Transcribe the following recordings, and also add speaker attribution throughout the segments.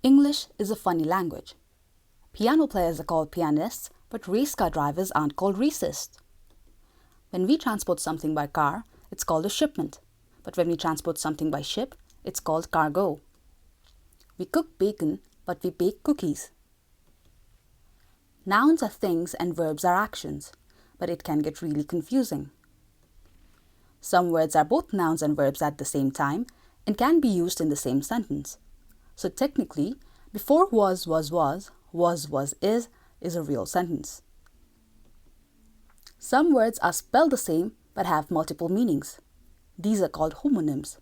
Speaker 1: English is a funny language. Piano players are called pianists, but race car drivers aren't called racists. When we transport something by car, it's called a shipment. But when we transport something by ship, it's called cargo. We cook bacon, but we bake cookies. Nouns are things and verbs are actions, but it can get really confusing. Some words are both nouns and verbs at the same time and can be used in the same sentence. So technically, before was, is a real sentence. Some words are spelled the same but have multiple meanings. These are called homonyms.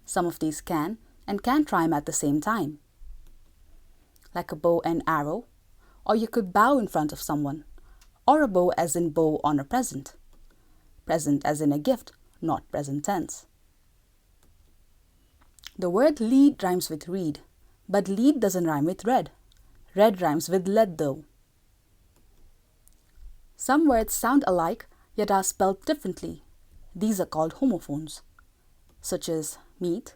Speaker 1: Some of these can and can't rhyme at the same time. Like a bow and arrow, or you could bow in front of someone, or a bow as in bow on a present. Present as in a gift, not present tense. The word lead rhymes with read, but lead doesn't rhyme with red. Red rhymes with lead though. Some words sound alike yet are spelled differently. These are called homophones, such as meet,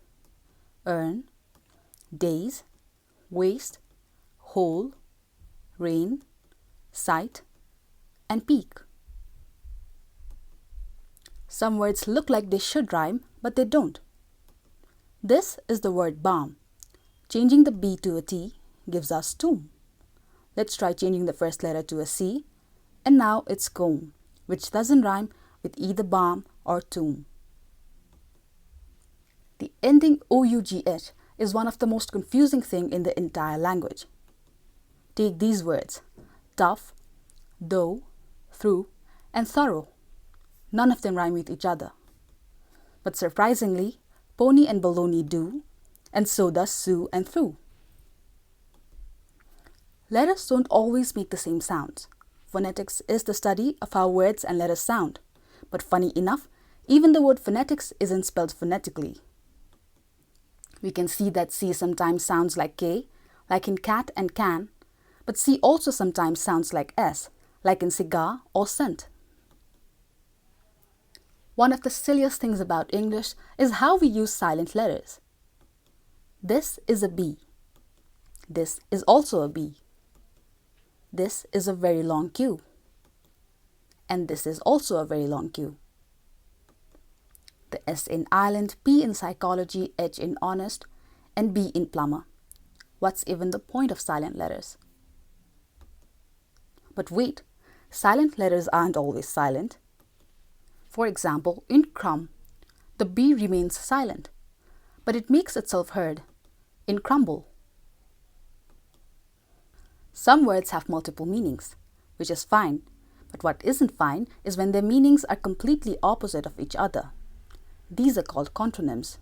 Speaker 1: earn, days, waste, whole, rain, sight, and peak. Some words look like they should rhyme, but they don't. This is the word balm. Changing the B to a T gives us tomb. Let's try changing the first letter to a C, and now it's comb, which doesn't rhyme with either balm or tomb. The ending ough is one of the most confusing things in the entire language. Take these words, tough, though, through, and thorough. None of them rhyme with each other. But surprisingly, pony and baloney do, and so does sue and through. Letters don't always make the same sounds. Phonetics is the study of how words and letters sound. But funny enough, even the word phonetics isn't spelled phonetically. We can see that C sometimes sounds like K, like in cat and can, but C also sometimes sounds like S, like in cigar or scent. One of the silliest things about English is how we use silent letters. This is a B. This is also a B. This is a very long Q. And this is also a very long Q. The S in Ireland, P in psychology, H in honest, and B in plumber. What's even the point of silent letters? But wait, silent letters aren't always silent. For example, in crumb, the B remains silent, but it makes itself heard in crumble. Some words have multiple meanings, which is fine, but what isn't fine is when their meanings are completely opposite of each other. These are called contronyms.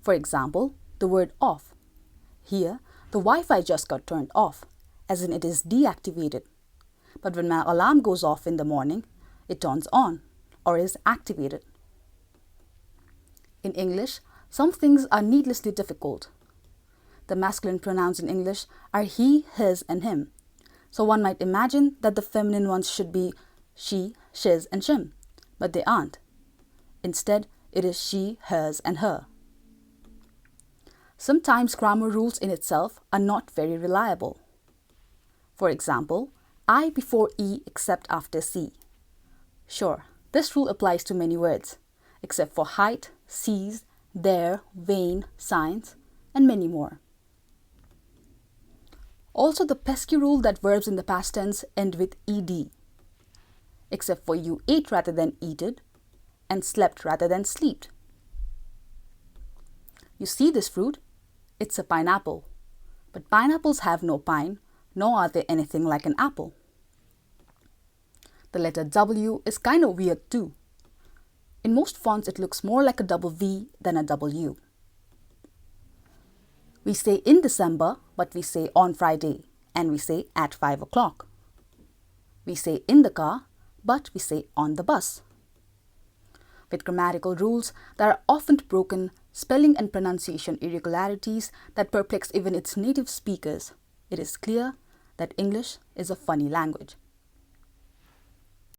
Speaker 1: For example, the word off. Here, the Wi-Fi just got turned off, as in it is deactivated. But when my alarm goes off in the morning, it turns on, or is activated. In English, some things are needlessly difficult. The masculine pronouns in English are he, his, and him. So one might imagine that the feminine ones should be she, shiz, and shim, but they aren't. Instead, it is she, hers, and her. Sometimes grammar rules in itself are not very reliable. For example, I before E except after C. Sure, this rule applies to many words, except for height, sees, there, vein, science, and many more. Also the pesky rule that verbs in the past tense end with ed, except for you ate rather than eated, and slept rather than sleeped. You see this fruit? It's a pineapple. But pineapples have no pine, nor are they anything like an apple. The letter W is kind of weird too. In most fonts it looks more like a double V than a double U. We say in December, but we say on Friday, and we say at 5 o'clock. We say in the car, but we say on the bus. With grammatical rules that are often broken, spelling and pronunciation irregularities that perplex even its native speakers, it is clear that English is a funny language.